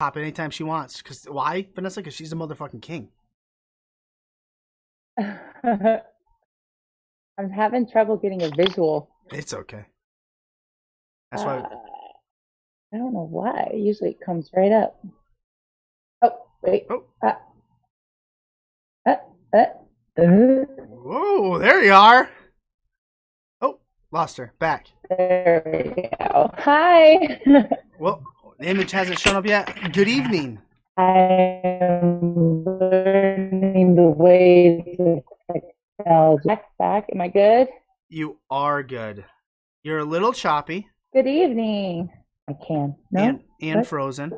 stop anytime she wants. Because why, Vanessa? Because she's a motherfucking king. I'm having trouble getting a visual. It's okay. That's why. Uh, I don't know why. Usually it comes right up. Oh, wait. Oh, Uh, uh, uh, uh. whoa! There you are. Oh, lost her. Back. There we go. Hi. Well, the image hasn't shown up yet. Good evening. I'm learning the ways of technology. Back. Am I good? You are good. You're a little choppy Good evening. I can. and No? and What? frozen,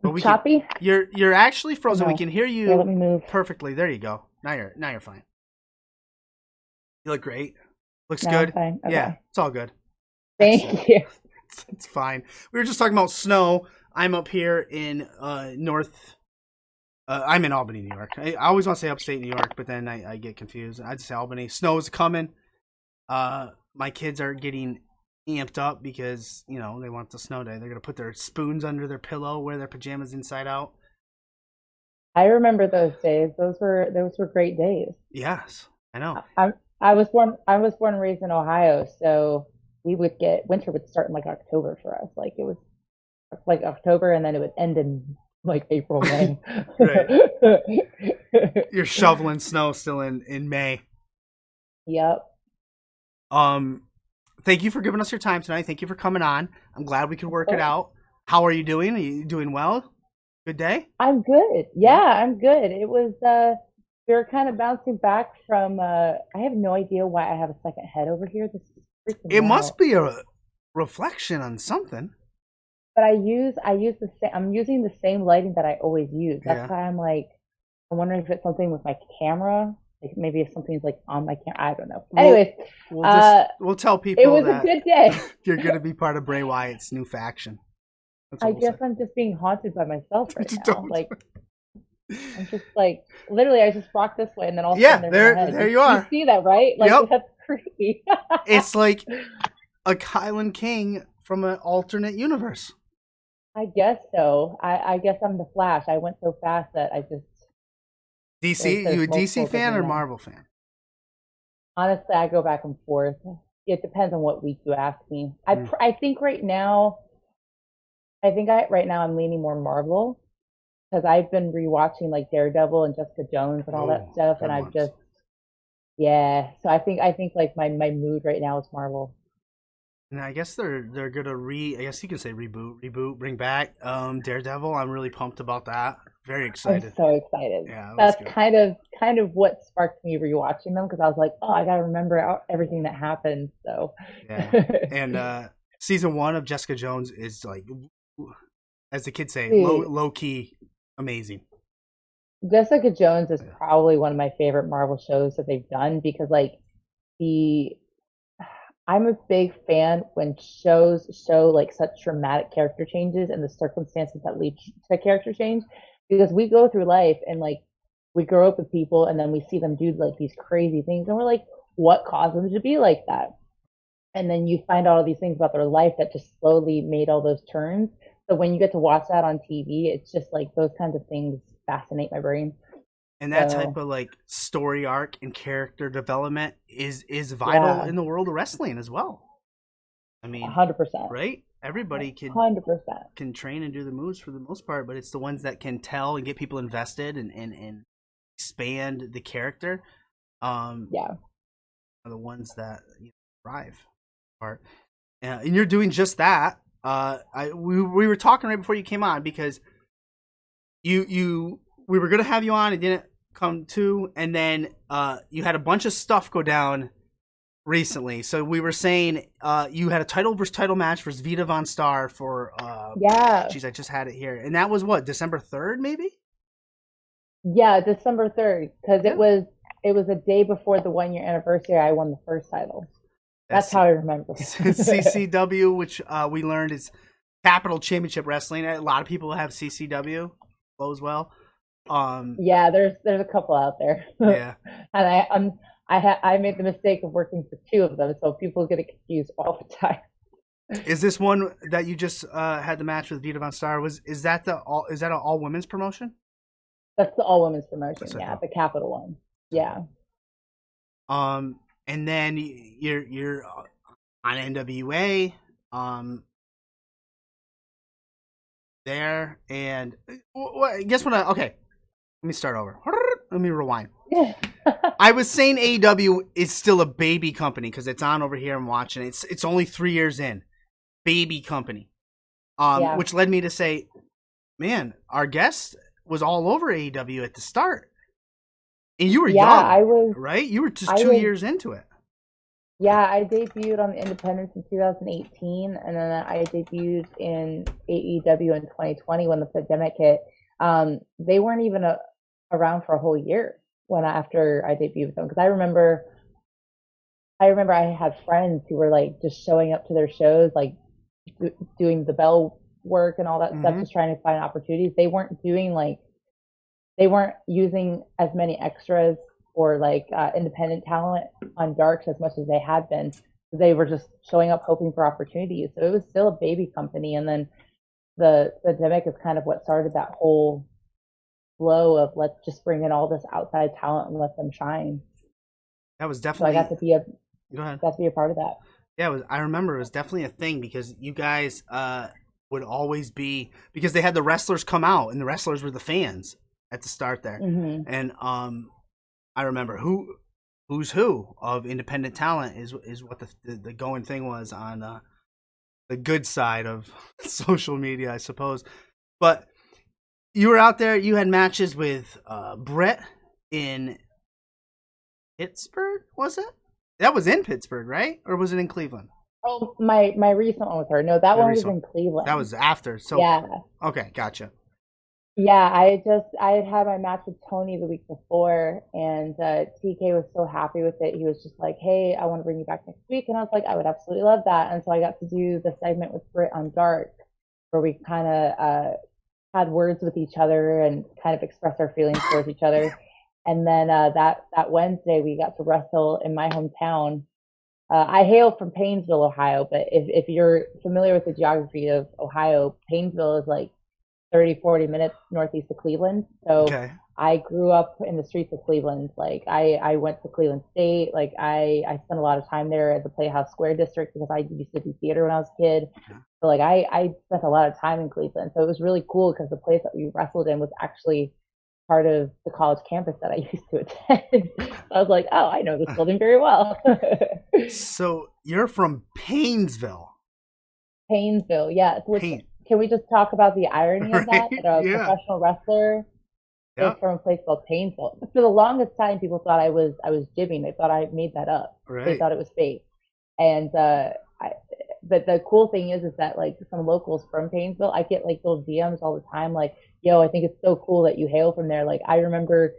but we can. Choppy? You're actually Oh, frozen. We no. can hear Here, let you me move. perfectly. There you go. Now you're fine. You look great. Looks Now I'm good. fine. Yeah, Okay. it's all good. Excellent. Thank you. It's fine. We were just talking about snow. I'm up here in north. I'm in Albany, New York. I always want to say upstate New York, but then I get confused. I just say Albany. Snow's coming. My kids are getting amped up because they want the snow day. They're gonna put their spoons under their pillow, wear their pajamas inside out. I remember those days. Those were great days. Yes, I know. I was born and raised in Ohio, so we would get winter would start in like October for us. Like it was like October and then it would end in like April, May. Right. You're shoveling snow still in May. Yep. Um, Thank you for giving us your time tonight. Thank you for coming on. I'm glad we could Of work it course. out. How are you doing? Are you doing well? Good day? I'm good. Yeah, Yeah. I'm good. It was we were kind of bouncing back from I have no idea why I have a second head over here. This is freaking It me must out. be a reflection on something. But I use the same I'm using the same lighting that I always use. That's Yeah. why I'm like I'm wondering if it's something with my camera. Like maybe if something's like on my camera. I don't know. We'll Anyways, we'll just uh we'll tell it people was a that good day. you're gonna be part of Bray Wyatt's new faction. That's I what we'll guess say. I'm just being haunted by myself right now. Don't. Like I'm just like literally I just walk this way and then all of a sudden Yeah, there's my there head. there You you you are. see that, right? Like Yep. that's creepy. It's like a KiLynn King from an alternate universe. I guess so. I guess I'm the Flash. I went so fast that I just DC, you there's a DC multiples of fan me or now. Marvel fan? Honestly, I go back and forth. It depends on what week you ask me. Mm. I think right now right now I'm leaning more Marvel because I've been rewatching like Daredevil and Jessica Jones and all that Oh, stuff, and good I've ones. just yeah. So I think like my mood right now is Marvel. And I guess they're gonna I guess you could say reboot, bring back Daredevil. I'm really pumped about that. Very I'm excited. so excited. Yeah, it looks That's good. kind of what sparked me rewatching them because I was like, oh, I gotta remember everything that happened. So Yeah. And season one of Jessica Jones is like, as the kids say, dude, low key amazing. Jessica Jones is Yeah. probably one of my favorite Marvel shows that they've done because like the I'm a big fan when shows show like such dramatic character changes and the circumstances that lead to character change because we go through life and like we grow up with people and then we see them do like these crazy things and we're like what caused them to be like that, and then you find out all these things about their life that just slowly made all those turns. So when you get to watch that on TV, it's just like those kinds of things fascinate my brain. And that type So of like story arc and character development is vital yeah, in the world of wrestling as well. I a mean, hundred percent, right? Everybody 100%. can train and do the moves for the most part, but it's the ones that can tell and get people invested and expand the character um, Yeah. are the ones that thrive. Part and you're doing just that. We were talking right before you came on because you we were gonna have you on, it didn't come to, and then you had a bunch of stuff go down recently. So we were saying you had a title versus title match versus Vita Von Star for Yeah. geez, I just had it here, and that was what, December 3rd, maybe? Yeah, December 3rd, because it Yeah, was it was a day before the 1 year anniversary. I won the first title. That's that's how I remember it. CCW, which we learned is Capital Championship Wrestling. A lot of people have CCW, flows well. Um, Yeah, there's a couple out there, and yeah, I made the mistake of working for two of them, so people get it confused all the time. Is this one that you just had the match with Vita Von Star? Is that an all women's promotion? That's the all women's That's promotion. what I Yeah, thought. the Capital one. That's what Yeah. I thought. And then you're on NWA, there, and guess what? Okay, let me start over. Let me rewind. Yeah. I was saying AEW is still a baby company because it's on over here. I'm watching it. It's only 3 years in, baby company. Yeah. Which led me to say, man, our guest was all over AEW at the start, and you were Yeah, young, right? You were just I two was, years into it. yeah, I debuted on the Independence in 2018, and then I debuted in AEW in 2020 when the pandemic hit. They weren't even around for a whole year when after I debuted with them because I remember I had friends who were like just showing up to their shows, like doing the bell work and all that stuff, Mm-hmm. just trying to find opportunities. They weren't using as many extras or like independent talent on Darks as much as they had been. They were just showing up hoping for opportunities. So it was still a baby company, and then the pandemic is kind of what started that whole flow of let's just bring in all this outside talent and let them shine. That was So I got definitely. to be a Go ahead. got to be a part of that. Yeah, I remember it was definitely a thing because you guys would always be because they had the wrestlers come out and the wrestlers were the fans at the start there, Hmm. and I remember who's who of independent talent is what the going thing was on the good side of social media, I suppose. But you were out there. You had matches with Brett in Pittsburgh. Was it? That was in Pittsburgh, right? Or was it in Cleveland? Oh, my recent one with her. No, that The one was recent. in That Cleveland. was after. So Yeah. okay, gotcha. Yeah, I had had my match with Tony the week before, and TK was so happy with it. He was just like, "Hey, I want to bring you back next week," and I was like, "I would absolutely love that." And so I got to do the segment with Britt on Dark, where we kind of had words with each other and kind of expressed our feelings towards each other. And then that Wednesday, we got to wrestle in my hometown. I hail from Paynesville, Ohio, but if you're familiar with the geography of Ohio, Paynesville is like 30, 40 minutes northeast of Cleveland. So Okay. I grew up in the streets of Cleveland. Like I went to Cleveland State. Like I spent a lot of time there at the Playhouse Square district because I used to do theater when I was a kid. Okay. So like I spent a lot of time in Cleveland. So it was really cool because the place that we wrestled in was actually part of the college campus that I used to attend. So I was like, oh, I know this building very well. So you're from Paynesville. Paynesville, yes. Which Pain. can we just talk about the irony of Right? that? That a Yeah. professional wrestler is Yeah. from a place called Paynesville. For the longest time, people thought I was jibbing. They thought I made that up. They Right. thought it was fake. And but the cool thing is that like some locals from Paynesville, I get like little DMs all the time, like, "Yo, I think it's so cool that you hail from there. Like, I remember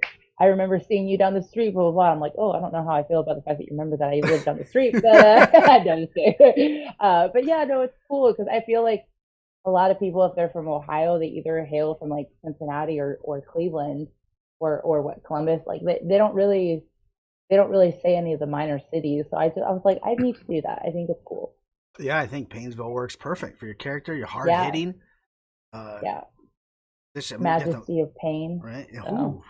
seeing you down the street, blah blah blah." I'm like, "Oh, I don't know how I feel about the fact that you remember that I lived down the street, but I'm just kidding. But yeah, no, it's cool because I feel like a lot of people, if they're from Ohio, they either hail from like Cincinnati or Cleveland or what Columbus. Like they don't really say any of the minor cities. So I was like, I need to do that. I think it's cool. Yeah, I think Paynesville works perfect for your character. You're hard Yeah, hitting. Uh, yeah. I mean, you got the Majesty of Pain. right. So Ooh,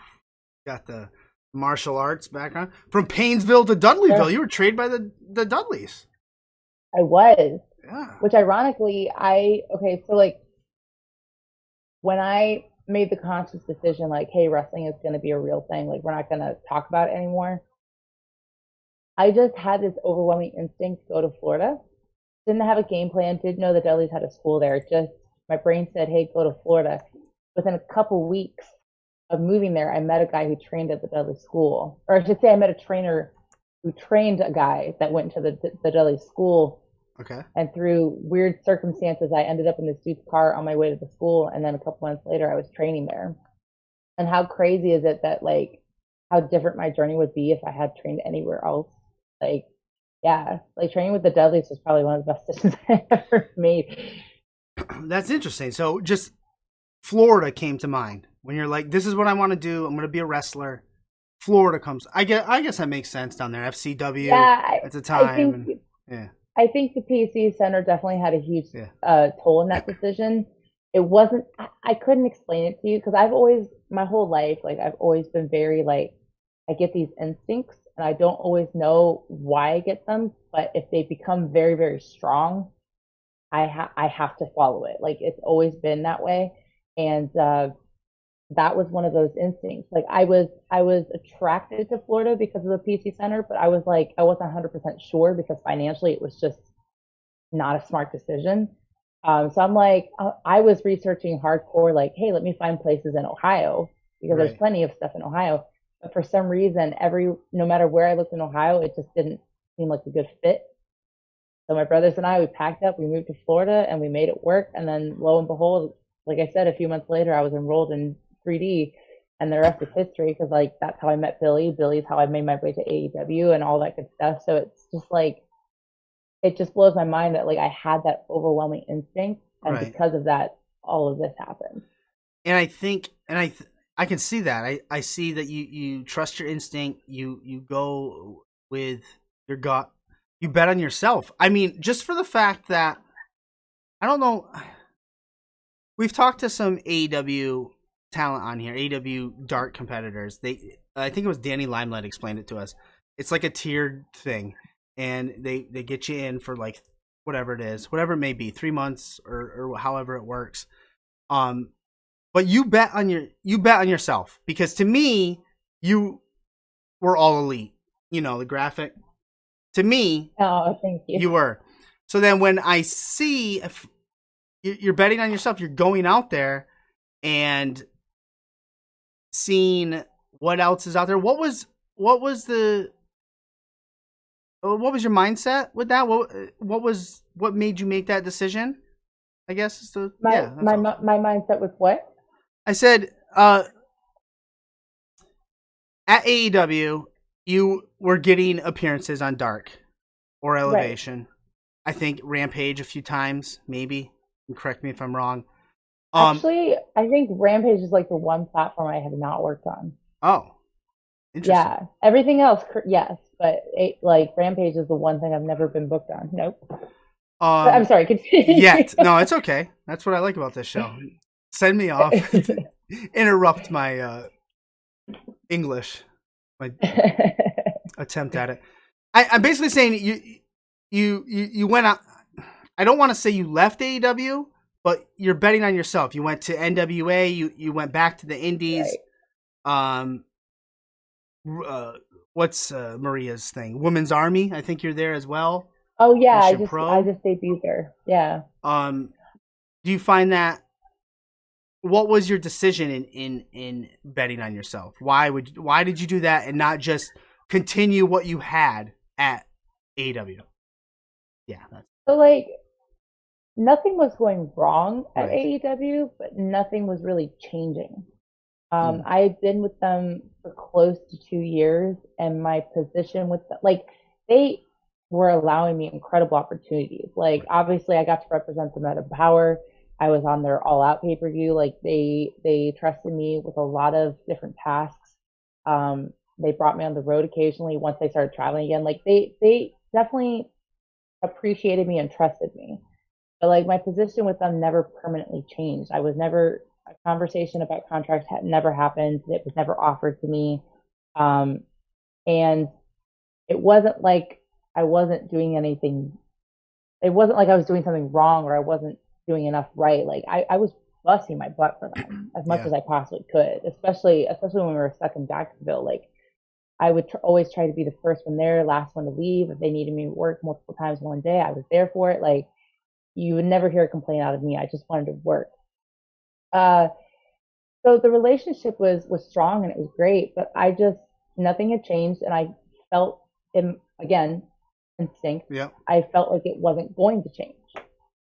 got the martial arts background from Paynesville to Dudleyville. sure, You were trained by the Dudleys. I was. Yeah. Which ironically, okay, so like when I made the conscious decision, like, hey, wrestling is going to be a real thing. Like, we're not going to talk about it anymore. I just had this overwhelming instinct to go to Florida. Didn't have a game plan. Didn't know the Dudleys had a school there. Just my brain said, "Hey, go to Florida." Within a couple weeks of moving there, I met a guy who trained at the Dudley school, or I should say, I met a trainer who trained a guy that went to the Dudley school. Okay. And through weird circumstances, I ended up in this dude's car on my way to the school. And then a couple months later, I was training there. And how crazy is it that like how different my journey would be if I had trained anywhere else? Like, yeah, like training with the Dudleys was probably one of the best decisions I ever made. That's interesting. So just Florida came to mind when you're like, this is what I want to do. I'm going to be a wrestler. Florida comes. I guess that makes sense down there. Yeah, FCW at the I time, think and yeah. I think the PC Center definitely had a huge Yeah. toll in that decision. It wasn't, I couldn't explain it to you because I've always, my whole life, like, I've always been very, like, I get these instincts and I don't always know why I get them, but if they become very, very strong, I have to follow it. Like, it's always been that way. And, that was one of those instincts. Like I was attracted to Florida because of the PC Center, but I was like I wasn't 100% sure because financially it was just not a smart decision. So I'm like I was researching hardcore, like, hey, let me find places in Ohio because there's Right. plenty of stuff in Ohio. But for some reason, every no matter where I looked in Ohio, it just didn't seem like a good fit. So my brothers and I, we packed up, we moved to Florida, and we made it work. And then lo and behold, like I said, a few months later, I was enrolled in 3D, and the rest is history because like that's how I met Billy. Billy's how I made my way to AEW and all that good stuff. So it's just like it just blows my mind that like I had that overwhelming instinct, and Right. because of that, all of this happened. And I think, and I can see that. I see that you trust your instinct. You go with your gut. You bet on yourself. I mean, just for the fact that I don't know. We've talked to some AEW talent on here, AEW Dart competitors. I think it was Danny Limelight explained it to us. It's like a tiered thing, and they get you in for like whatever it is, whatever it may be, 3 months or however it works. Um, but you bet on yourself because to me you were all elite. You know the graphic. To me, Oh, thank you. you were. So then when I see if you're betting on yourself, you're going out there and seeing what else is out there. What was the what was your mindset with that? What made you make that decision? I guess is the My yeah. That's my all. my mindset was what? I said at AEW you were getting appearances on Dark or Right. Elevation. I think Rampage a few times, maybe. Correct me if I'm wrong. Um. Actually, I think Rampage is like the one platform I have not worked on. Oh, interesting. Yeah, everything else, yes, but like Rampage is the one thing I've never been booked on. Nope. But I'm Um. sorry, continue. Yet, no, it's okay. That's what I like about this show. Send me off. Interrupt my English, my attempt at it. I'm basically saying you went out. I don't want to say you left AEW, but you're betting on yourself. You went to NWA. You went back to the Indies. Right. Um, what's Maria's thing? Women's Army. I think you're there as well. Oh yeah, I Mission just I Pro. just debuted there. Yeah. Um, do you find that? What was your decision in betting on yourself? Why did you do that and not just continue what you had at AEW? Yeah, that's So like nothing was going wrong at right. AEW, but nothing was really changing. Mm, I had been with them for close to 2 years, and my position with them, like they were allowing me incredible opportunities. Like right. obviously, I got to represent them at Empower. I was on their All Out pay per view. Like they trusted me with a lot of different tasks. They brought me on the road occasionally once they started traveling again. Like they definitely appreciated me and trusted me. But like my position with them never permanently changed. I was never a conversation about contracts had never happened. It was never offered to me. Um, and it wasn't like I wasn't doing anything. It wasn't like I was doing something wrong or I wasn't doing enough right. Like I was busting my butt for them as much Yeah. as I possibly could, especially when we were stuck in Jacksonville. Like I would always try to be the first one there, last one to leave. If they needed me to work multiple times one day, I was there for it. Like you would never hear a complaint out of me. I just wanted to work. Uh, so the relationship was strong and it was great, but I just nothing had changed, and I felt again instinct. Yeah. I felt like it wasn't going to change.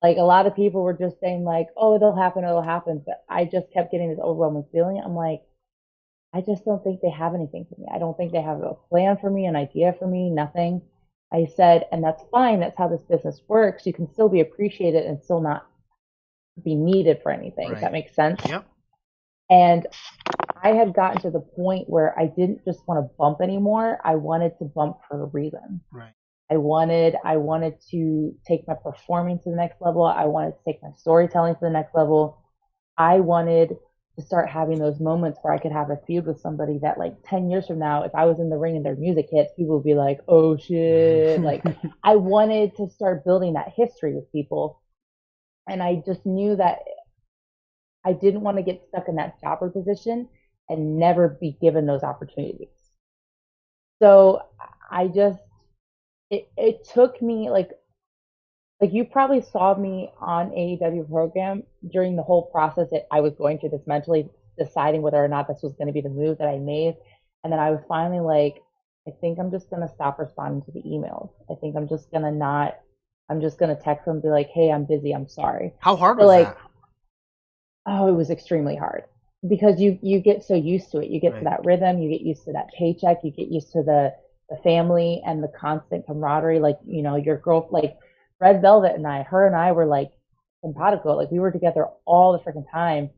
Like a lot of people were just saying like, "Oh, it'll happen," but I just kept getting this overwhelming feeling. I'm like, I just don't think they have anything for me. I don't think they have a plan for me, an idea for me, nothing. I said, and that's fine. That's how this business works. You can still be appreciated and still not be needed for anything, if that Right. makes sense. Yep. And I had gotten to the point where I didn't just want to bump anymore. I wanted to bump for a reason. Right. I wanted to take my performing to the next level. I wanted to take my storytelling to the next level. I wanted to start having those moments where I could have a feud with somebody that like 10 years from now, if I was in the ring and their music hits, people would be like, oh shit. Like I wanted to start building that history with people. And I just knew that I didn't want to get stuck in that jobber position and never be given those opportunities. So I just, it took me like you probably saw me on AEW program during the whole process that I was going through this mentally, deciding whether or not this was going to be the move that I made. And then I was finally like, I think I'm just going to stop responding to the emails. I think I'm just going to not, I'm just going to text them and be like, hey, I'm busy. I'm sorry. How hard So was like, that? oh, it was extremely hard because you get so used to it. You get to Right. that rhythm, you get used to that paycheck, you get used to the family and the constant camaraderie. Like, your girl, like Red Velvet and her and I were like simpatico. Like we were together all the freaking time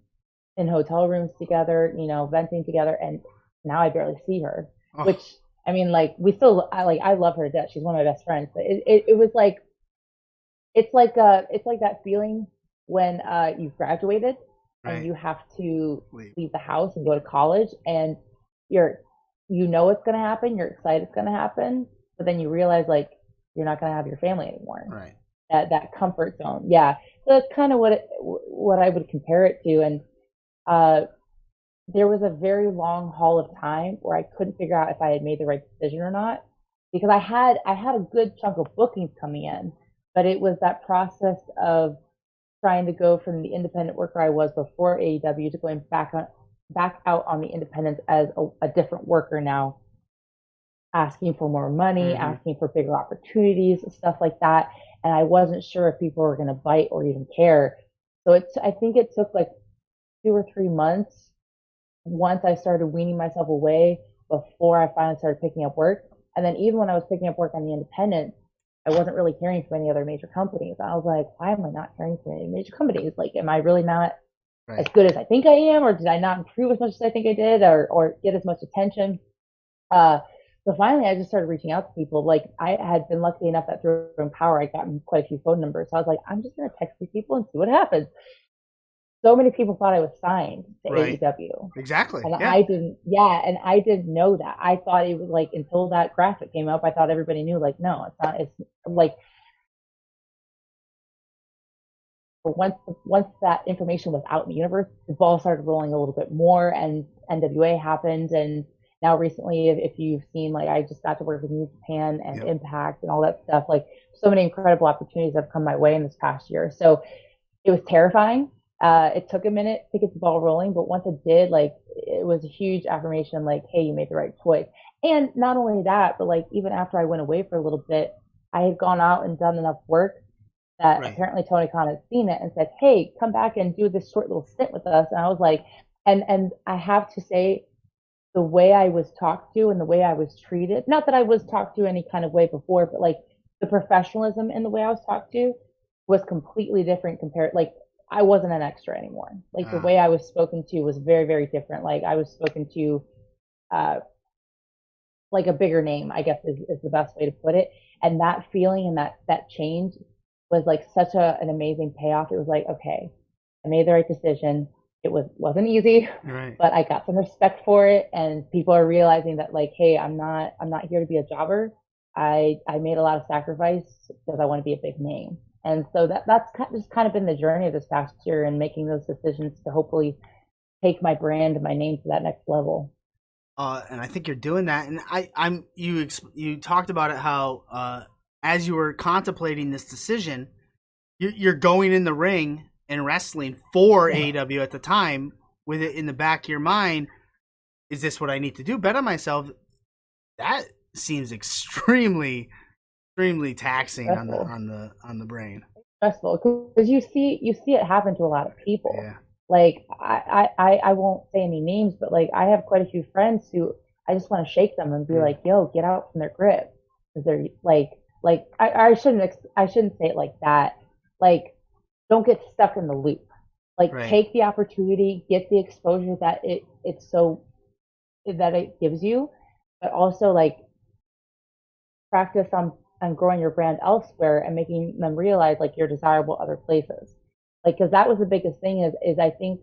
in hotel rooms together, venting together. And now I barely see her, Oh, which I mean, like we still, I love her to death. She's one of my best friends, but it was like, it's like that feeling when you've graduated and right. you have to Wait. leave the house and go to college and you're it's going to happen, you're excited it's going to happen, but then you realize like you're not going to have your family anymore. Right. That comfort zone. Yeah. So that's kind of what I would compare it to. And uh there was a very long haul of time where I couldn't figure out if I had made the right decision or not because I had a good chunk of bookings coming in, but it was that process of trying to go from the independent worker I was before AEW to going back out on the independents as a different worker now, asking for more money, Mm-hmm. asking for bigger opportunities, stuff like that. And I wasn't sure if people were going to bite or even care. So I think it took like 2 or 3 months once I started weaning myself away before I finally started picking up work. And then even when I was picking up work on the independent, I wasn't really hearing from any other major companies. I was like, why am I not hearing from any major companies? Like, am I really not as Right. good as I think I am, or did I not improve as much as I think I did, or get as much attention? Uh, so finally, I just started reaching out to people. Like, I had been lucky enough that through Empower, I got quite a few phone numbers. So I was like, I'm just gonna text these people and see what happens. So many people thought I was signed to Right. AEW. Exactly. And Yeah. I didn't, yeah, and I didn't know that. I thought it was like until that graphic came up, I thought everybody knew. Like, no, it's not. It's like once that information was out in the universe, the ball started rolling a little bit more, and NWA happened, and now recently, if you've seen, like I just got to work with New Japan and Yep. Impact and all that stuff. Like so many incredible opportunities have come my way in this past year. So it was terrifying. It took a minute to get the ball rolling, but once it did, like it was a huge affirmation, like, hey, you made the right choice. And not only that, but like even after I went away for a little bit, I had gone out and done enough work that Right. apparently Tony Khan had seen it and said, hey, come back and do this short little stint with us. And I was like, and I have to say, the way I was talked to and the way I was treated, not that I was talked to any kind of way before, but like the professionalism in the way I was talked to was completely different compared, like I wasn't an extra anymore. Like the Ah. way I was spoken to was very, very different. Like I was spoken to, uh, like a bigger name, I guess is the best way to put it. And that feeling and that change was like such an amazing payoff. It was like, okay, I made the right decision. It wasn't easy, Right. but I got some respect for it, and people are realizing that like, hey, I'm not here to be a jobber. I made a lot of sacrifice because I want to be a big name. And so that's just kind of been the journey of this past year and making those decisions to hopefully take my brand and my name to that next level. And I think you're doing that. And you talked about it how as you were contemplating this decision, you're going in the ring and wrestling for Yeah. AEW at the time with it in the back of your mind. Is this what I need to do? Bet on myself. That seems extremely taxing on the Stressful. on the on the brain. Stressful because you see it happen to a lot of people. Yeah. Like I won't say any names, but like I have quite a few friends who I just want to shake them and be Mm. like, "Yo, get out from their grip," because they're like I shouldn't say it like that. Like, don't get stuck in the loop. Like, Right. take the opportunity, get the exposure that it gives you, but also like practice on on growing your brand elsewhere and making them realize like you're desirable other places. Like, cause that was the biggest thing is I think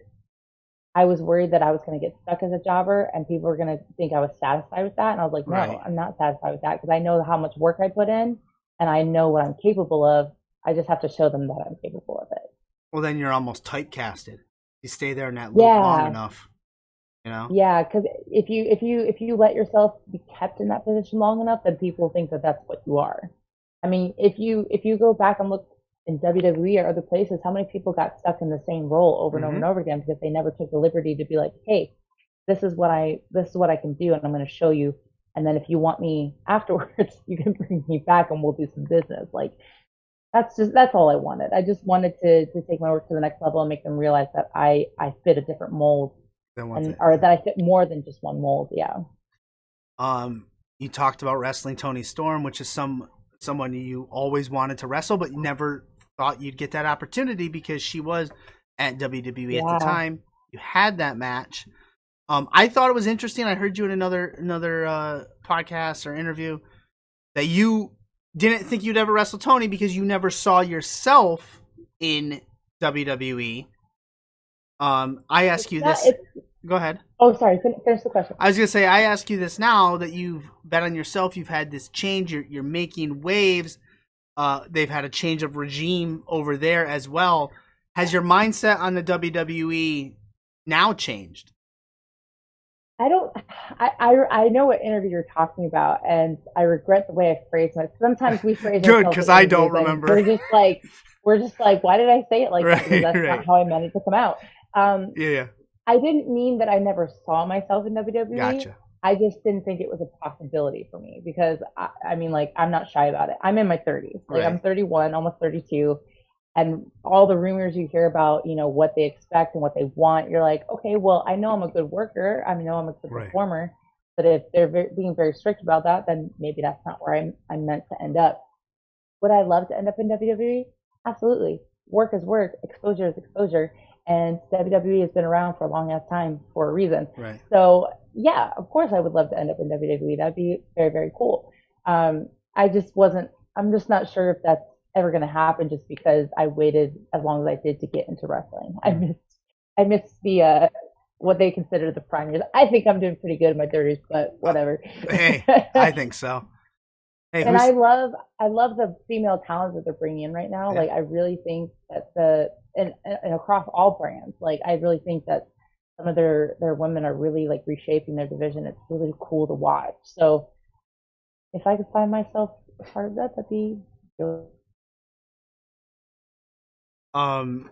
I was worried that I was going to get stuck as a jobber and people were going to think I was satisfied with that. And I was like, no, Right. I'm not satisfied with that because I know how much work I put in and I know what I'm capable of. I just have to show them that I'm capable of it. Well, then you're almost typecasted. You stay there in that loop long Yeah. enough, you know. Yeah. Cause if you let yourself be kept in that position long enough, then people think that that's what you are. I mean, if you go back and look in WWE or other places, how many people got stuck in the same role over and over and Hmm. over again because they never took the liberty to be like, hey, this is what I can do and I'm going to show you. And then if you want me afterwards, you can bring me back and we'll do some business. Like that's all I wanted. I just wanted to take my work to the next level and make them realize that I fit a different mold Then what's and it? or that I fit more than just one mold. Yeah. You talked about wrestling Tony Storm, which is someone you always wanted to wrestle, but you never thought you'd get that opportunity because she was at WWE at the Yeah. time. You had that match. I thought it was interesting. I heard you in another podcast or interview that you didn't think you'd ever wrestle Tony because you never saw yourself in WWE. I ask It's you not this. it's Go ahead. oh sorry, finish the question. I was gonna say, I ask you this now that you've bet on yourself. You've had this change. You're making waves. They've had a change of regime over there as well. Has your mindset on the WWE now changed? I don't. I know what interview you're talking about, and I regret the way I phrased it. Sometimes we phrase Good, ourselves because in I don't interviews, and remember. we're just like, why did I say it like that? Because Right, that's not right. how I meant it to come out. Um, Yeah, yeah. I didn't mean that I never saw myself in WWE. Gotcha. I just didn't think it was a possibility for me because I mean, like, I'm not shy about it. I'm in my 30s. Like, I'm Right. 31, almost 32, and all the rumors you hear about, what they expect and what they want, you're like, okay, well, I know I'm a good worker. I know I'm a good Right. performer, but if they're being very strict about that, then maybe that's not where I'm meant to end up. Would I love to end up in WWE? Absolutely. Work is work, exposure is exposure, and WWE has been around for a long ass time for a reason. Right. So yeah, of course I would love to end up in WWE. That'd be very very cool. I just wasn't. I'm just not sure if that's ever going to happen, just because I waited as long as I did to get into wrestling. Mm. I missed the what they consider the prime years. I think I'm doing pretty good in my 30s, but Uh, whatever. hey, I think so. Hey, And I who's love I love the female talent that they're bringing in right now. yeah? Like I really think that and across all brands, like I really think that some of their women are really like reshaping their division. It's really cool to watch. So if I could find myself a part of that, that'd be good. Um,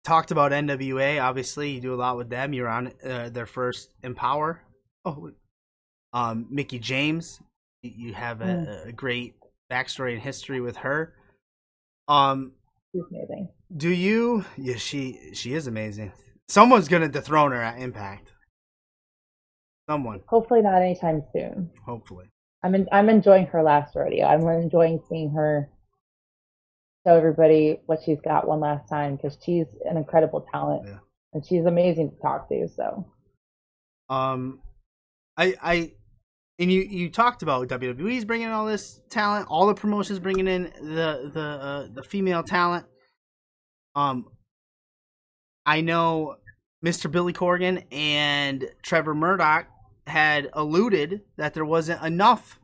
talked about NWA. Obviously, you do a lot with them. You're on their first Empower. Oh, Mickey James. You have Mm, a great backstory and history with her. Um, she's amazing. do you? Yeah, she is amazing. Someone's gonna dethrone her at Impact. Someone, Hopefully not anytime soon. hopefully. I'm enjoying her last rodeo. I'm enjoying seeing her show everybody what she's got one last time because she's an incredible talent Yeah. and she's amazing to talk to. So Um, I and you talked about WWE's bringing in all this talent, all the promotions bringing in the female talent. Um, I know Mr. Billy Corgan and Trevor Murdoch had alluded that there wasn't enough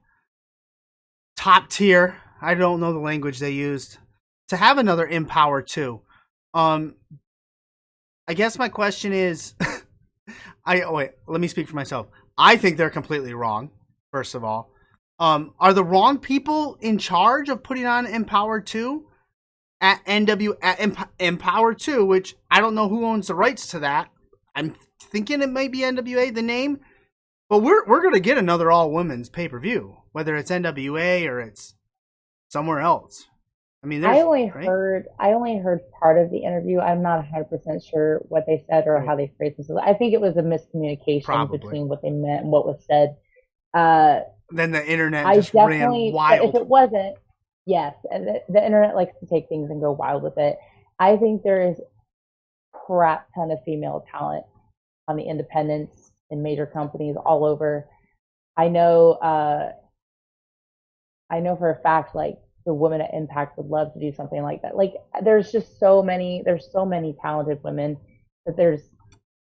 top tier. I don't know the language they used to have another Empower too. Um, I guess my question is, wait. Let me speak for myself. I think they're completely wrong. First of all, are the wrong people in charge of putting on Empower two at Empower two? Which I don't know who owns the rights to that. I'm thinking it might be NWA the name, but we're gonna get another all women's pay per view, whether it's NWA or it's somewhere else. I mean, there's right, I only heard part of the interview. I'm not 100% sure what they said or right, how they phrased themselves. I think it was a miscommunication probably. between what they meant and what was said. Uh, Then the internet I just ran definitely, but if wild. it wasn't, yes, and the internet likes to take things and go wild with it. I think there is crap ton of female talent on the independents in major companies all over. I know I know for a fact like the women at Impact would love to do something like that. Like there's so many talented women that there's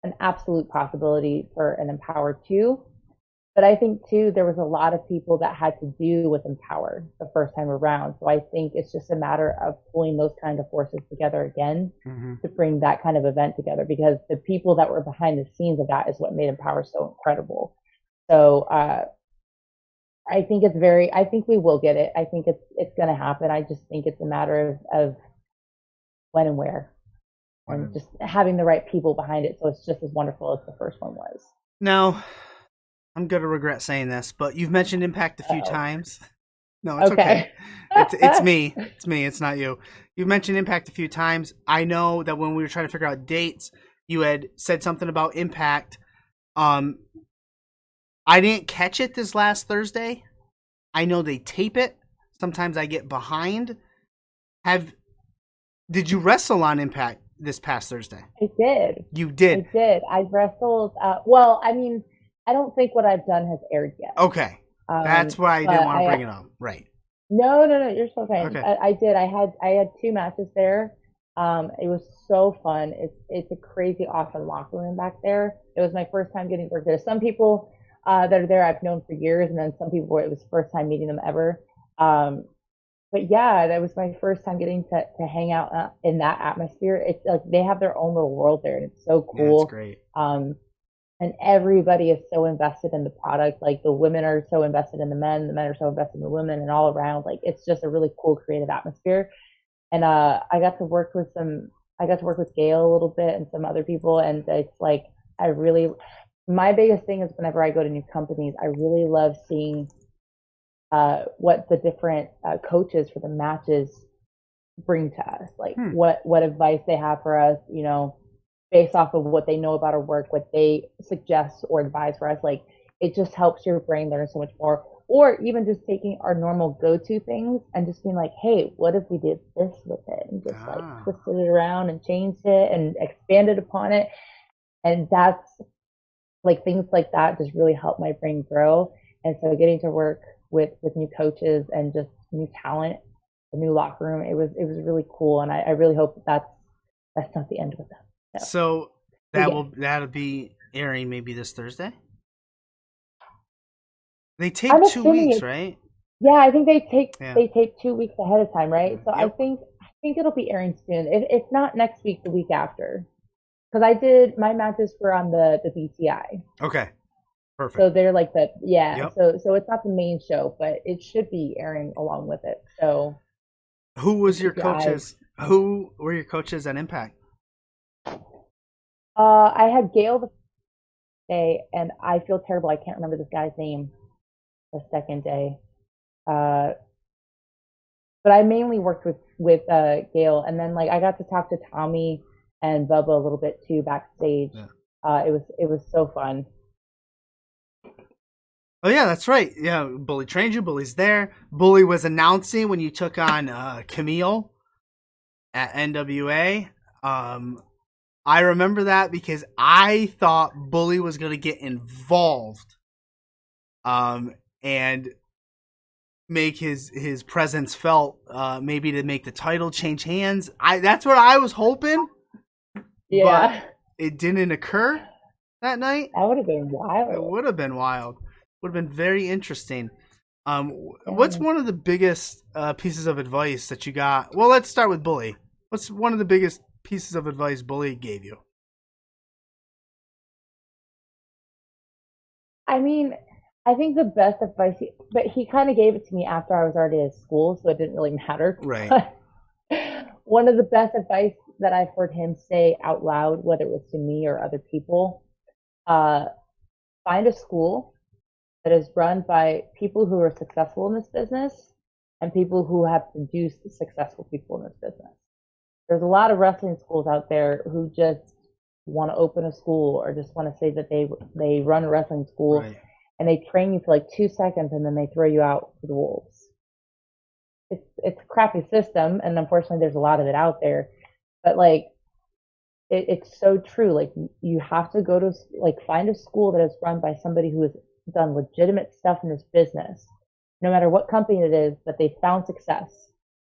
an absolute possibility for an Empower too. But I think too there was a lot of people that had to do with Empower the first time around. So I think it's just a matter of pulling those kind of forces together again Hmm. to bring that kind of event together, because the people that were behind the scenes of that is what made Empower so incredible. So I think we will get it. I think it's going to happen. I just think it's a matter of when and where, and just having the right people behind it so it's just as wonderful as the first one was. Now, I'm gonna regret saying this, but you've mentioned Impact a few Uh-oh. times. No, it's okay. Okay. It's me. It's me. It's not you. You've mentioned Impact a few times. I know that when we were trying to figure out dates, you had said something about Impact. Um, I didn't catch it this last Thursday. I know they tape it. Sometimes I get behind. Have Did you wrestle on Impact this past Thursday? I did. You I did. did. I wrestled. Well, I mean, I don't think what I've done has aired yet. Okay. That's why I didn't But want to bring it up. Right. no, no, no, you're so fine. Okay. I did. I had two matches there. It was so fun. It's a crazy awesome locker room back there. It was my first time getting to work there. Some people that are there I've known for years, and then some people it was the first time meeting them ever. Um, but yeah, that was my first time getting to hang out in that atmosphere. It's like they have their own little world there, and it's so Yeah, it's cool. great. And everybody is so invested in the product. Like the women are so invested in the men are so invested in the women, and all around, like it's just a really cool creative atmosphere. And I got to work with Gail a little bit and some other people, and it's like I really, my biggest thing is whenever I go to new companies, I really love seeing what the different coaches for the matches bring to us, like Hmm. what advice they have for us, based off of what they know about our work, what they suggest or advise for us. Like it just helps your brain learn so much more. Or even just taking our normal go-to things and just being like, hey, what if we did this with it and just like Ah. twisted it around and changed it and expanded upon it. And that's like things like that just really help my brain grow. And so getting to work with new coaches and just new talent, a new locker room, it was really cool. And I really hope that's not the end with them. So, So but yeah, that'll be airing maybe this Thursday. They tape I'm two assuming weeks, it's right? yeah. I think they take Yeah. they tape 2 weeks ahead of time, right? So I Yep. think I think it'll be airing soon. If not next week, the week after. Because I did my matches were on the BTI, Okay. so Perfect. they're like the yeah. Yep. So it's not the main show, but it should be airing along with it. So Who just was your keep your eyes coaches? on that. Who were your coaches at Impact? I had Gail the first day, and I feel terrible. I can't remember this guy's name the second day. Uh, but I mainly worked with Gail, and then like I got to talk to Tommy and Bubba a little bit too backstage. Yeah. It was so fun. Oh yeah, that's right. Yeah, Bully trained you. Bully's there. Bully was announcing when you took on Camille at NWA. Um, I remember that because I thought Bully was going to get involved, and make his presence felt. Maybe to make the title change hands. That's what I was hoping, but Yeah, it didn't occur that night. that would have been It wild. would have been wild. Would have been very interesting. What's Yeah. one of the biggest pieces of advice that you got? Well, let's start with Bully. What's one of the biggest pieces of advice Bully gave you? I mean, I think the best advice, but he kind of gave it to me after I was already at school, so it didn't really matter. Right. But one of the best advice that I've heard him say out loud, whether it was to me or other people, uh, find a school that is run by people who are successful in this business and people who have produced successful people in this business. There's a lot of wrestling schools out there who just want to open a school or just want to say that they run a wrestling school, Right. and they train you for like 2 seconds and then they throw you out to the wolves. It's a crappy system, and unfortunately there's a lot of it out there. But like it's so true. Like you have to go to like find a school that is run by somebody who has done legitimate stuff in this business, no matter what company it is, that they found success.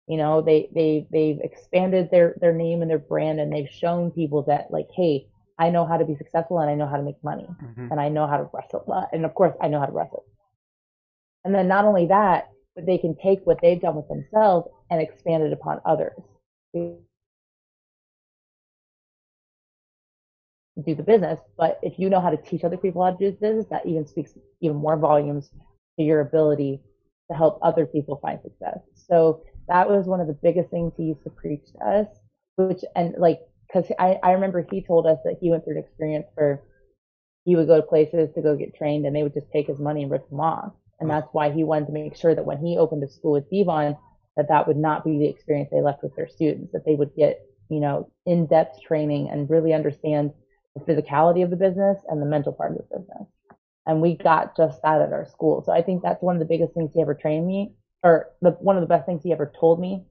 You know, they've expanded their name and their brand, and they've shown people that, like, hey, I know how to be successful, and I know how to make money, Mm-hmm. and I know how to wrestle, and of course I know how to wrestle. And then not only that, but they can take what they've done with themselves and expand it upon others. Do the business, but if you know how to teach other people how to do business, that even speaks even more volumes to your ability to help other people find success. So that was one of the biggest things he used to preach to us, which, and like, because I remember he told us that he went through an experience where he would go to places to go get trained and they would just take his money and rip him off. And that's why he wanted to make sure that when he opened a school with Devon, that that would not be the experience they left with their students, that they would get, you know, in-depth training and really understand the physicality of the business and the mental part of the business. And we got just that at our school. So I think that's one of the biggest things he ever trained me, or one of the best things he ever told me.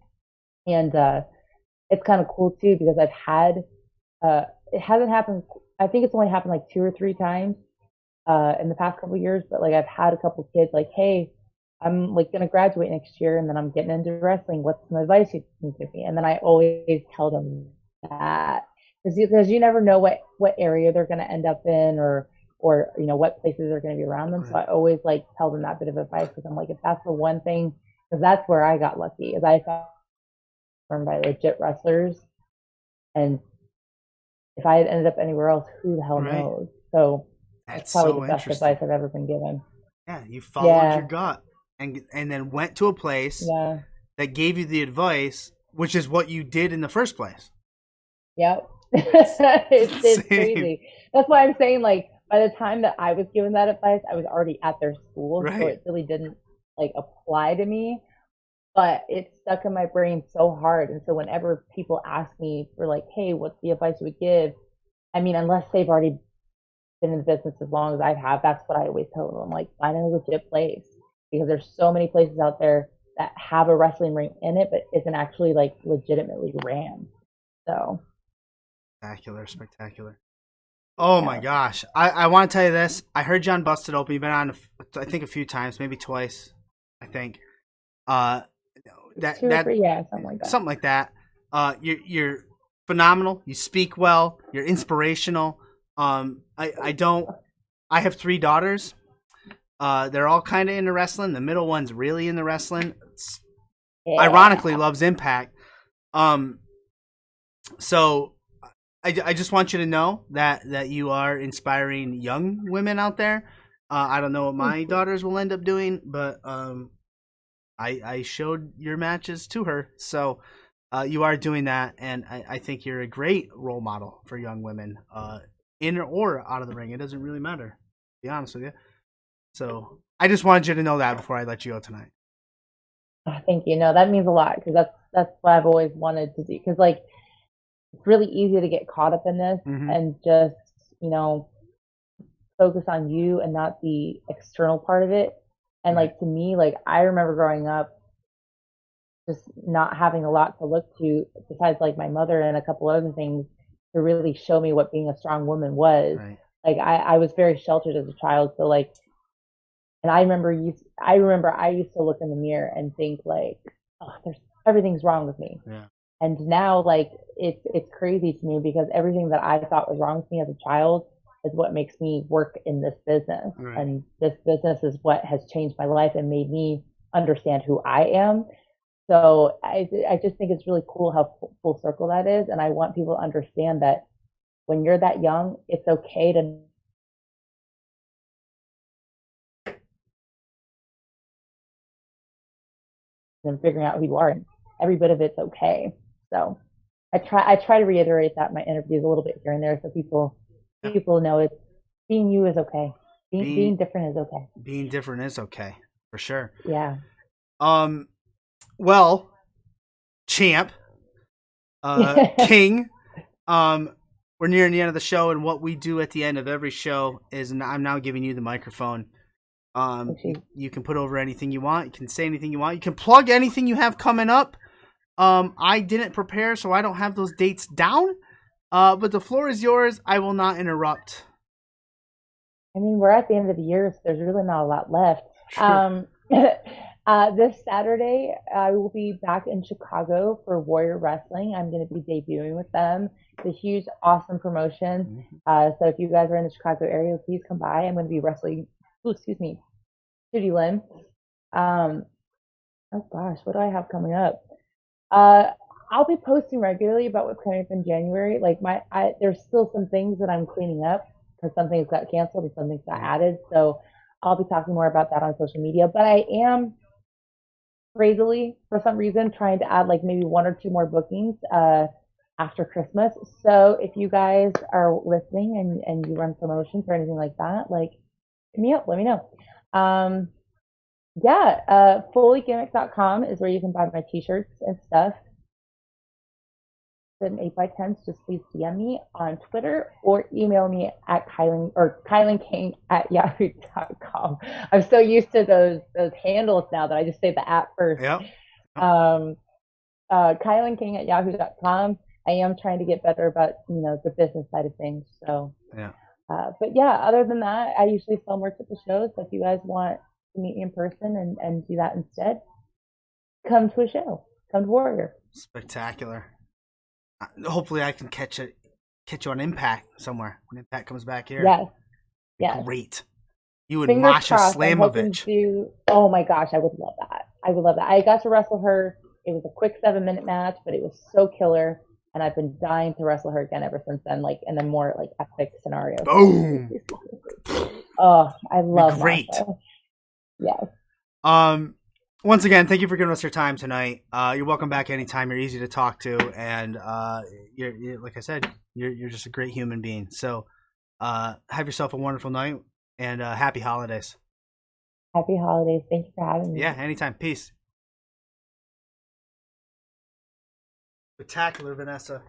And it's kind of cool too, because I've had, it hasn't happened, I think it's only happened like 2 or 3 times in the past couple of years, but like I've had a couple kids like, hey, I'm like going to graduate next year and then I'm getting into wrestling. What's some advice you can give me? And then I always tell them that, because you never know what area they're going to end up in, or you know what places are going to be around them. So I always like tell them that bit of advice, because I'm like, if that's the one thing, because that's where I got lucky, is I found by legit wrestlers, and if I had ended up anywhere else, who the hell knows? So that's probably so the best advice I've ever been given. Yeah, you followed your gut and then went to a place that gave you the advice, which is what you did in the first place. Yep. It's crazy. That's why I'm saying, like, by the time that I was given that advice, I was already at their school, so it really didn't like apply to me, but it stuck in my brain so hard. And so whenever people ask me for like, hey, what's the advice you would give? I mean, unless they've already been in the business as long as I have, that's what I always tell them. I'm like, find a legit place, because there's so many places out there that have a wrestling ring in it, but isn't actually like legitimately ran. So spectacular. Oh my gosh. I want to tell you this. I heard John Busted Open. You've been on, I think, a few times, maybe twice, I think. That 2 or 3, something like that. Something like that. You're phenomenal. You speak well. You're inspirational. I have 3 daughters. They're all kind of into wrestling. The middle one's really into wrestling. Ironically, loves Impact. So I just want you to know that you are inspiring young women out there. I don't know what my daughters will end up doing, but I showed your matches to her, so you are doing that, and I think you're a great role model for young women, in or out of the ring. It doesn't really matter, to be honest with you. So I just wanted you to know that before I let you go tonight. Thank you. No, that means a lot, because that's what I've always wanted to do. Because like, it's really easy to get caught up in this and just, you know, focus on you and not the external part of it. And like, to me, like, I remember growing up just not having a lot to look to besides like my mother and a couple other things to really show me what being a strong woman was. Like, I was very sheltered as a child, so like, and I remember I used to look in the mirror and think like, oh, everything's wrong with me. And now, like, it's crazy to me, because everything that I thought was wrong with me as a child is what makes me work in this business. And this business is what has changed my life and made me understand who I am. So I just think it's really cool how full circle that is. And I want people to understand that when you're that young, it's okay to and figuring out who you are, and every bit of it's okay. So I try to reiterate that in my interviews a little bit here and there, so people know it's being you is okay. Being different is okay. Being different is okay, for sure. Yeah. Well, champ, King, we're nearing the end of the show, and what we do at the end of every show is, I'm now giving you the microphone. You can put over anything you want. You can say anything you want. You can plug anything you have coming up. I didn't prepare, so I don't have those dates down. But the floor is yours. I will not interrupt. I mean, we're at the end of the year, so there's really not a lot left. This Saturday, I will be back in Chicago for Warrior Wrestling. I'm going to be debuting with them. It's a huge, awesome promotion. So if you guys are in the Chicago area, please come by. I'm going to be wrestling. Oh, excuse me, KiLynn. Um, oh gosh, what do I have coming up? Uh, I'll be posting regularly about what's coming up in January. Like there's still some things that I'm cleaning up because some things got canceled and some things got added. So I'll be talking more about that on social media. But I am crazily, for some reason, trying to add like maybe one or two more bookings after Christmas. So if you guys are listening and you run promotions or anything like that, like hit me up, let me know. Yeah, fullygimmick.com is where you can buy my t-shirts and stuff. And 8x10s, just please DM me on Twitter or email me at KiLynn King at yahoo.com. I'm so used to those handles now that I just say the at first. Yep. KiLynn King at yahoo.com. I am trying to get better about, the business side of things. So, yeah. But yeah, other than that, I usually sell merch at the shows. So if you guys want to meet me in person and do that instead, come to a show. Come to Warrior. Spectacular. Hopefully I can catch you on Impact somewhere when Impact comes back here. Yes. Yes. Great. You and Fingers Masha crossed, Slamovich. Oh my gosh, I would love that. I would love that. I got to wrestle her. It was a quick 7-minute match, but it was so killer. And I've been dying to wrestle her again ever since then, like in a more like epic scenario. Boom. Oh, I love great. Masha. Yes. Once again, thank you for giving us your time tonight. You're welcome back anytime. You're easy to talk to, and you're like I said, you're just a great human being. So, have yourself a wonderful night and happy holidays. Happy holidays. Thank you for having me. Yeah, anytime. Peace. Spectacular, Vanessa.